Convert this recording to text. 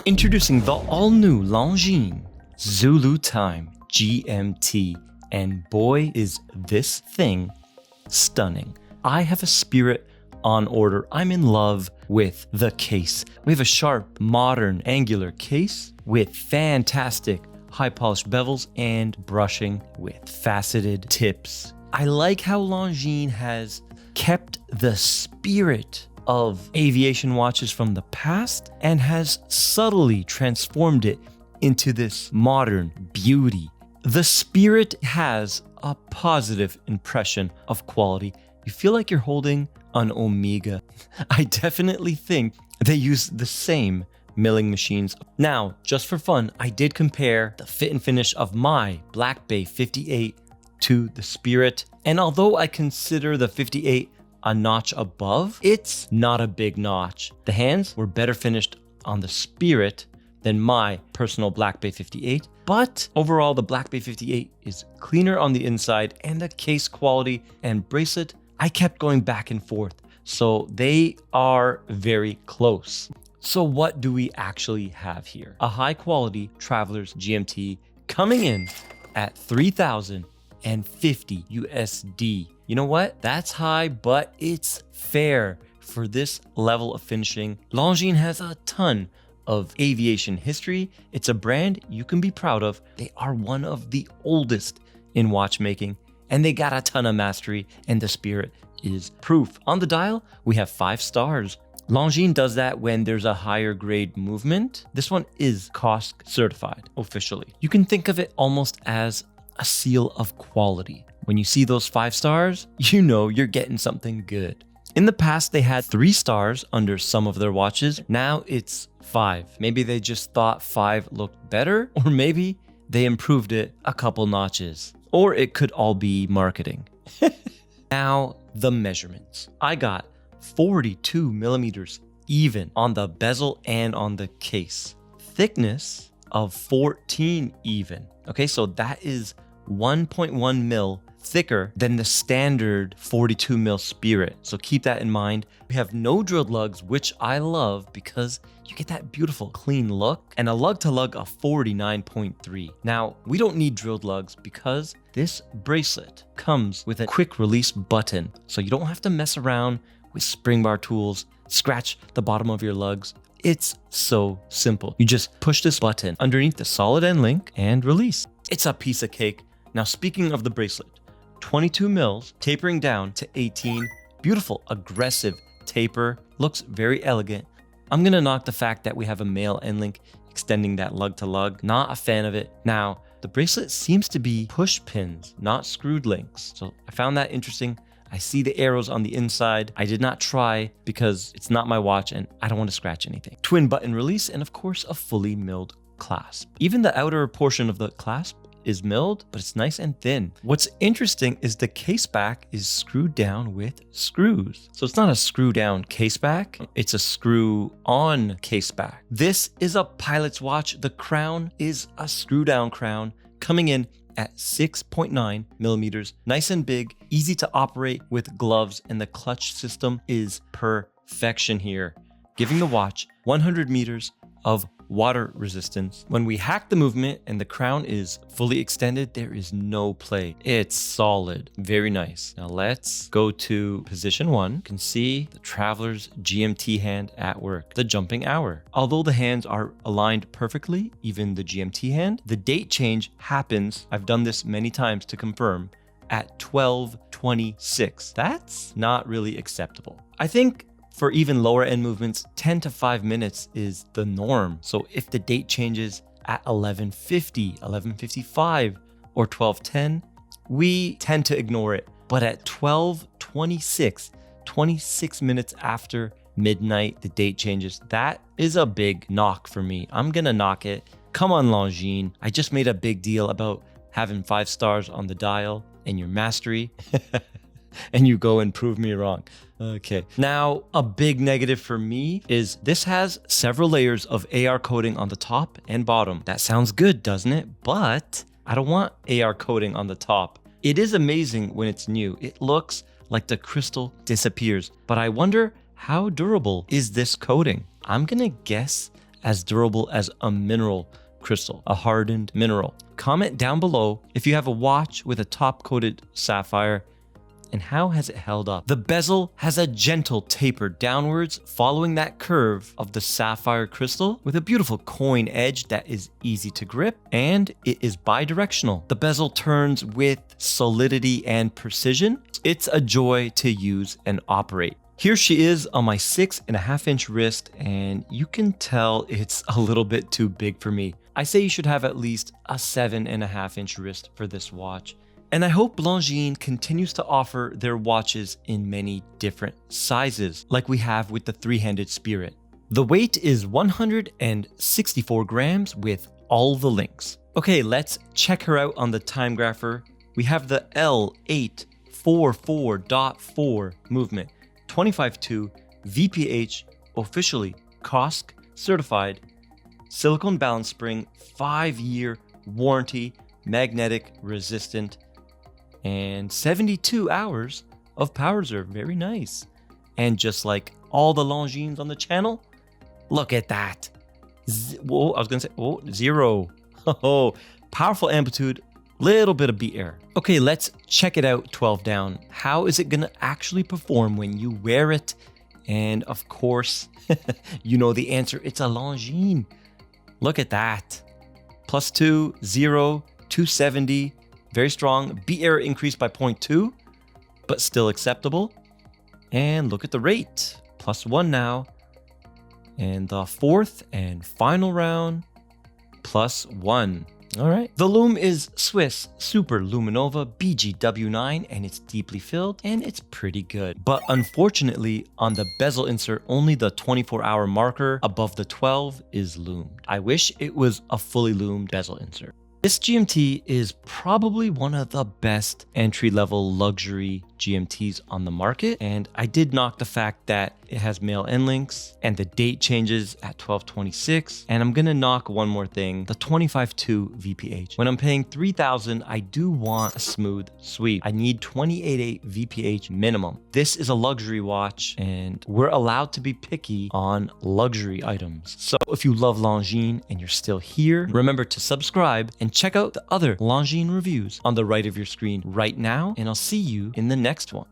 Introducing the all-new Longines ZULU Time GMT, and boy is this thing stunning. I have a Spirit on order. I'm in love with the case. We have a sharp, modern, angular case with fantastic high-polished bevels and brushing with faceted tips. I like how Longines has kept the spirit of aviation watches from the past and has subtly transformed it into this modern beauty. The Spirit has a positive impression of quality. You feel like you're holding an Omega. I definitely think they use the same milling machines. Now, just for fun, I did compare the fit and finish of my Black Bay 58 to the Spirit, and although I consider the 58 a notch above, it's not a big notch. The hands were better finished on the Spirit than my personal Black Bay 58, but overall the Black Bay 58 is cleaner on the inside, and the case quality and bracelet, I kept going back and forth, so they are very close. So what do we actually have here? A high quality Traveler's GMT coming in at $3,050 USD. You know what? That's high, but it's fair for this level of finishing. Longines has a ton of aviation history. It's a brand you can be proud of. They are one of the oldest in watchmaking, and they got a ton of mastery, and the Spirit is proof. On the dial, we have 5 stars. Longines does that when there's a higher grade movement. This one is COSC certified officially. You can think of it almost as a seal of quality. When you see those 5 stars, you know you're getting something good. In the past, they had 3 stars under some of their watches. Now it's 5. Maybe they just thought 5 looked better, or maybe they improved it a couple notches. Or it could all be marketing. Now, the measurements. I got 42 millimeters even on the bezel and on the case. Thickness of 14 even. Okay, so that is 1.1 mil thicker than the standard 42 mil Spirit. So keep that in mind. We have no drilled lugs, which I love because you get that beautiful clean look, and a lug to lug of 49.3. Now, we don't need drilled lugs because this bracelet comes with a quick release button. So you don't have to mess around with spring bar tools, scratch the bottom of your lugs. It's so simple. You just push this button underneath the solid end link and release. It's a piece of cake. Now, speaking of the bracelet, 22 mils tapering down to 18. Beautiful, aggressive taper. Looks very elegant. I'm gonna knock the fact that we have a male end link extending that lug to lug. Not a fan of it. Now, the bracelet seems to be push pins, not screwed links. So I found that interesting. I see the arrows on the inside. I did not try because it's not my watch and I don't want to scratch anything. Twin button release, and of course a fully milled clasp. Even the outer portion of the clasp is milled, but it's nice and thin. What's interesting is the case back is screwed down with screws. So it's not a screw down case back, it's a screw on case back. This is a pilot's watch. The crown is a screw down crown coming in at 6.9 millimeters. Nice and big, easy to operate with gloves, and the clutch system is perfection here, giving the watch 100 meters of water resistance. When we hack the movement and the crown is fully extended, there is no play. It's solid, very nice. Now let's go to position 1. You can see the Traveler's GMT hand at work, the jumping hour. Although the hands are aligned perfectly, even the GMT hand, the date change happens, I've done this many times to confirm, at 12:26. That's not really acceptable. I think for even lower end movements, 10 to 5 minutes is the norm. So if the date changes at 11:50, 11:55, or 12:10, we tend to ignore it. But at 12:26, 26 minutes after midnight, the date changes. That is a big knock for me. I'm gonna knock it. Come on, Longines. I just made a big deal about having 5 stars on the dial and your mastery. And you go and prove me wrong. Okay. Now, a big negative for me is this has several layers of AR coating on the top and bottom. That sounds good, doesn't it? But I don't want AR coating on the top. It is amazing when it's new. It looks like the crystal disappears, but I wonder how durable is this coating? I'm gonna guess as durable as a mineral crystal, a hardened mineral. Comment down below if you have a watch with a top-coated sapphire, and how has it held up? The bezel has a gentle taper downwards following that curve of the sapphire crystal with a beautiful coin edge that is easy to grip, and it is bi-directional. The bezel turns with solidity and precision. It's a joy to use and operate. Here she is on my 6.5-inch wrist, and you can tell it's a little bit too big for me. I say you should have at least a 7.5-inch wrist for this watch. And I hope Longines continues to offer their watches in many different sizes, like we have with the three-handed Spirit. The weight is 164 grams with all the links. Okay, let's check her out on the time grapher. We have the L844.4 movement, 25.2 VPH, officially COSC certified, silicone balance spring, 5-year warranty, magnetic resistant, and 72 hours of power reserve. Very nice. And just like all the Longines on the channel, look at that. Whoa, I was gonna say, oh, 0. Oh, powerful amplitude, little bit of beat error. Okay, let's check it out 12 down. How is it gonna actually perform when you wear it? And of course, you know the answer, it's a Longines. Look at that. +2, 0, 270. Very strong. Beat error increased by 0.2, but still acceptable. And look at the rate. +1 now. And the fourth and final round, +1. All right. The lume is Swiss Super Luminova BGW9, and it's deeply filled, and it's pretty good. But unfortunately, on the bezel insert, only the 24-hour marker above the 12 is lumed. I wish it was a fully lumed bezel insert. This GMT is probably one of the best entry-level luxury GMTs on the market, and I did knock the fact that it has male end links and the date changes at 12/26, and I'm gonna knock one more thing, the 25.2 VPH. When I'm paying $3,000, I do want a smooth sweep. I need 28.8 VPH minimum. This is a luxury watch, and we're allowed to be picky on luxury items. So if you love Longines and you're still here, remember to subscribe and check out the other Longines reviews on the right of your screen right now, and I'll see you in the next one.